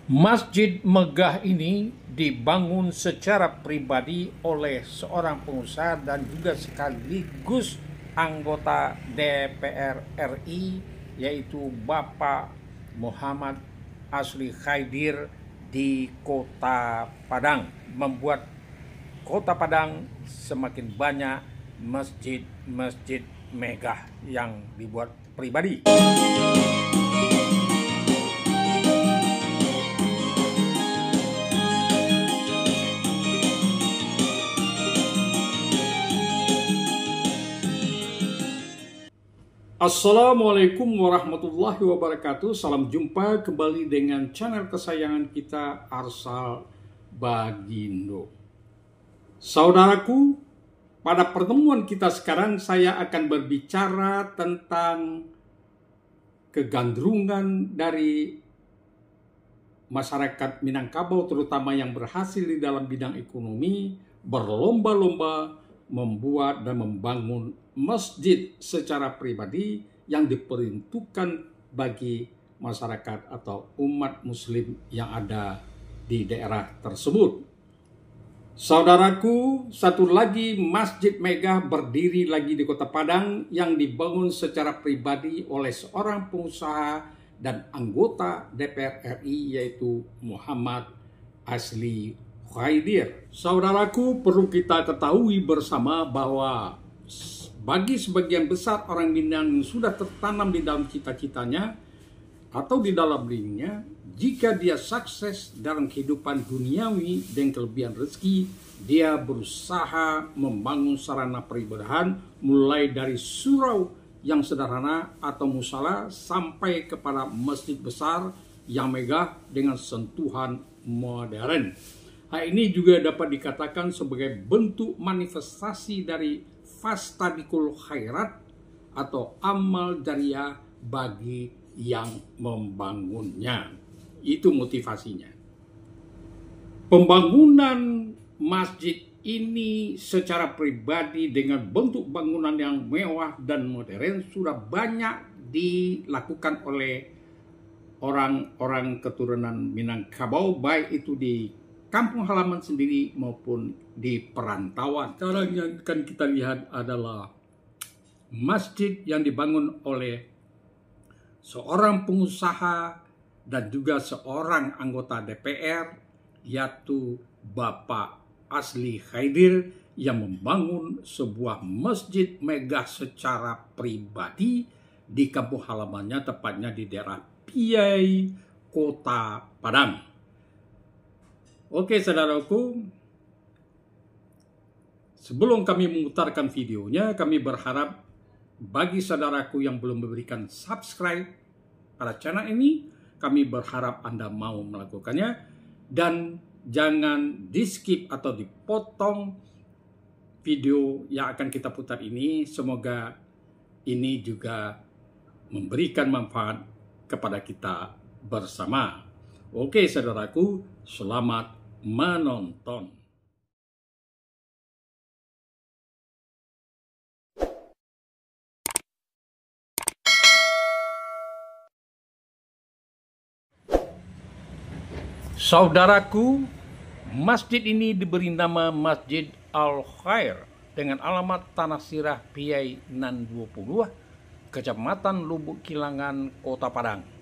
Masjid megah ini dibangun secara pribadi oleh seorang pengusaha dan juga sekaligus anggota DPR RI, yaitu Bapak Muhammad Asli Khaidir di Kota Padang, membuat Kota Padang semakin banyak masjid-masjid megah yang dibuat pribadi. Assalamualaikum warahmatullahi wabarakatuh. Salam jumpa kembali dengan channel kesayangan kita, Arsal Bagindo. Saudaraku, pada pertemuan kita sekarang saya akan berbicara tentang kegandrungan dari masyarakat Minangkabau, terutama yang berhasil di dalam bidang ekonomi, berlomba-lomba membuat dan membangun masjid secara pribadi yang diperuntukkan bagi masyarakat atau umat muslim yang ada di daerah tersebut. Saudaraku, satu lagi masjid megah berdiri lagi di Kota Padang yang dibangun secara pribadi oleh seorang pengusaha dan anggota DPR RI, yaitu Muhammad Asli Khaidir. Saudaraku, perlu kita ketahui bersama bahwa bagi sebagian besar orang Minang yang sudah tertanam di dalam cita-citanya atau di dalam dirinya, jika dia sukses dalam kehidupan duniawi dan kelebihan rezeki, dia berusaha membangun sarana peribadahan mulai dari surau yang sederhana atau musala sampai kepada masjid besar yang megah dengan sentuhan modern. Hal ini juga dapat dikatakan sebagai bentuk manifestasi dari fastadikul khairat atau amal jariah bagi yang membangunnya. Itu motivasinya. Pembangunan masjid ini secara pribadi dengan bentuk bangunan yang mewah dan modern sudah banyak dilakukan oleh orang-orang keturunan Minangkabau, baik itu di kampung halaman sendiri maupun di perantauan. Sekarang yang akan kita lihat adalah masjid yang dibangun oleh seorang pengusaha dan juga seorang anggota DPR, yaitu Bapak Asli Khaidir, yang membangun sebuah masjid megah secara pribadi di kampung halamannya, tepatnya di daerah Piai, Kota Padang. Oke saudaraku, sebelum kami memutarkan videonya, kami berharap bagi saudaraku yang belum memberikan subscribe pada channel ini, kami berharap Anda mau melakukannya dan jangan di skip atau dipotong video yang akan kita putar ini. Semoga ini juga memberikan manfaat kepada kita bersama. Oke saudaraku, selamat menonton. Saudaraku, masjid ini diberi nama Masjid Al-Khair dengan alamat Tanah Sirah Piai Nan 20, Kecamatan Lubuk Kilangan, Kota Padang.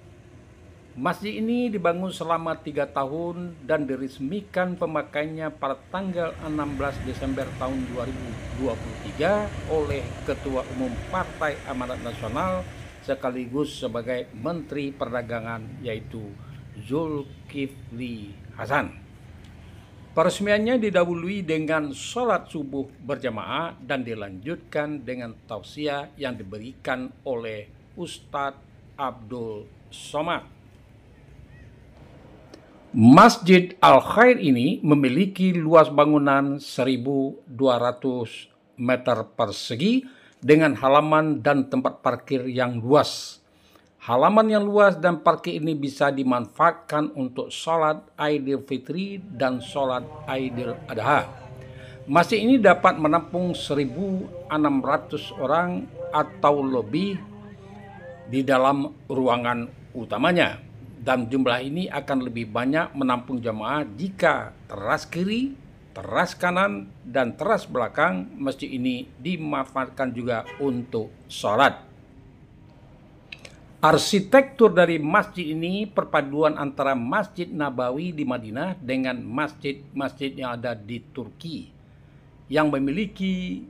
Masjid ini dibangun selama 3 tahun dan diresmikan pemakaiannya pada tanggal 16 Desember tahun 2023 oleh Ketua Umum Partai Amanat Nasional sekaligus sebagai Menteri Perdagangan, yaitu Zulkifli Hasan. Peresmiannya didahului dengan sholat subuh berjamaah dan dilanjutkan dengan tausiah yang diberikan oleh Ustadz Abdul Somad. Masjid Al-Khair ini memiliki luas bangunan 1.200 meter persegi dengan halaman dan tempat parkir yang luas. Halaman yang luas dan parkir ini bisa dimanfaatkan untuk sholat Idul Fitri dan sholat Idul Adha. Masjid ini dapat menampung 1.600 orang atau lebih di dalam ruangan utamanya. Dan jumlah ini akan lebih banyak menampung jamaah jika teras kiri, teras kanan, dan teras belakang masjid ini dimanfaatkan juga untuk sholat. Arsitektur dari masjid ini perpaduan antara Masjid Nabawi di Madinah dengan masjid-masjid yang ada di Turki yang memiliki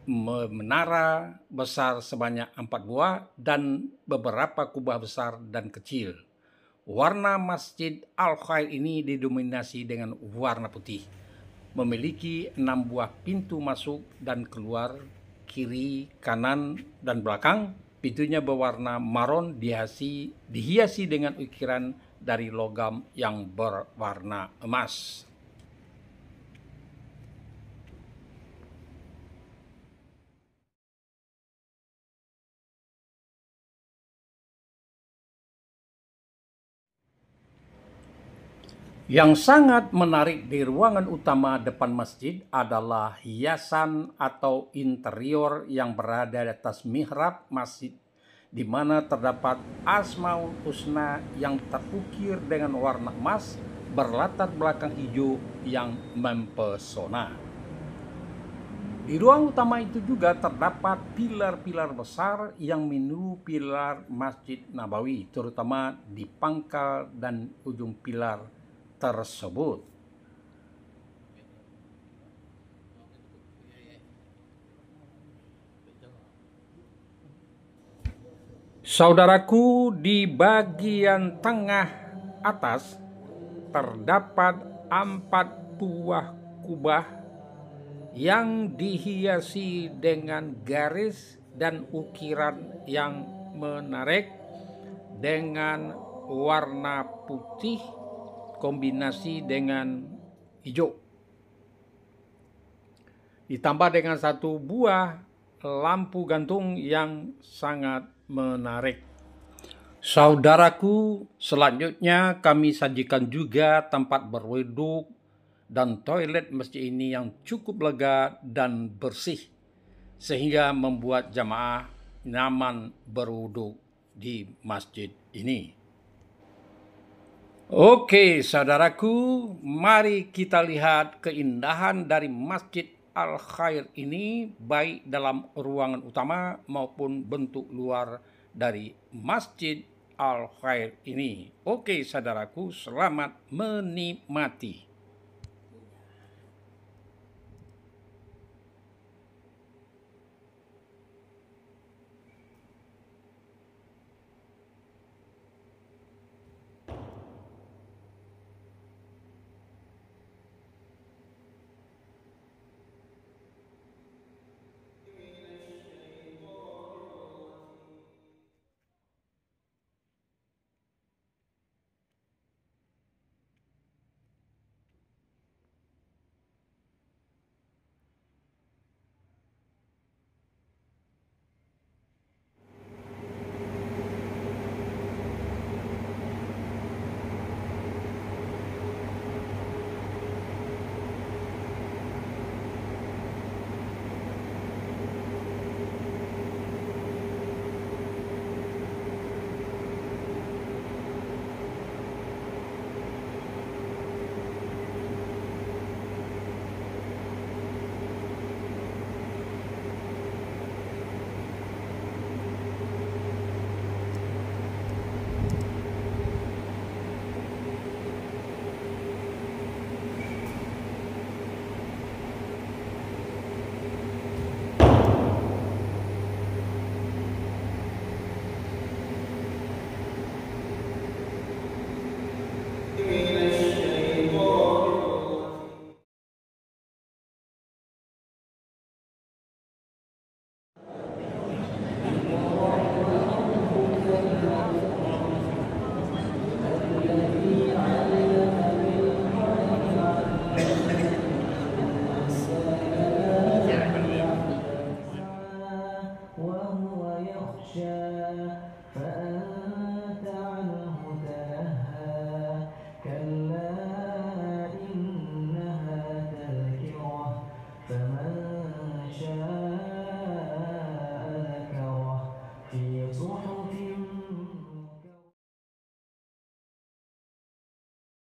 menara besar sebanyak 4 buah dan beberapa kubah besar dan kecil. Warna Masjid Al-Khair ini didominasi dengan warna putih. Memiliki 6 buah pintu masuk dan keluar, kiri, kanan, dan belakang. Pintunya berwarna maron dihiasi dengan ukiran dari logam yang berwarna emas. Yang sangat menarik di ruangan utama depan masjid adalah hiasan atau interior yang berada di atas mihrab masjid, di mana terdapat Asmaul Husna yang terukir dengan warna emas berlatar belakang hijau yang mempesona. Di ruang utama itu juga terdapat pilar-pilar besar yang meniru pilar Masjid Nabawi, terutama di pangkal dan ujung pilar tersebut. Saudaraku, di bagian tengah atas terdapat 4 buah kubah yang dihiasi dengan garis dan ukiran yang menarik dengan warna putih kombinasi dengan hijau. Ditambah dengan 1 buah lampu gantung yang sangat menarik. Saudaraku, selanjutnya kami sajikan juga tempat berwudhu dan toilet masjid ini yang cukup lega dan bersih, sehingga membuat jamaah nyaman berwudhu di masjid ini. Oke, saudaraku, mari kita lihat keindahan dari Masjid Al-Khair ini, baik dalam ruangan utama maupun bentuk luar dari Masjid Al-Khair ini. Oke, saudaraku, selamat menikmati.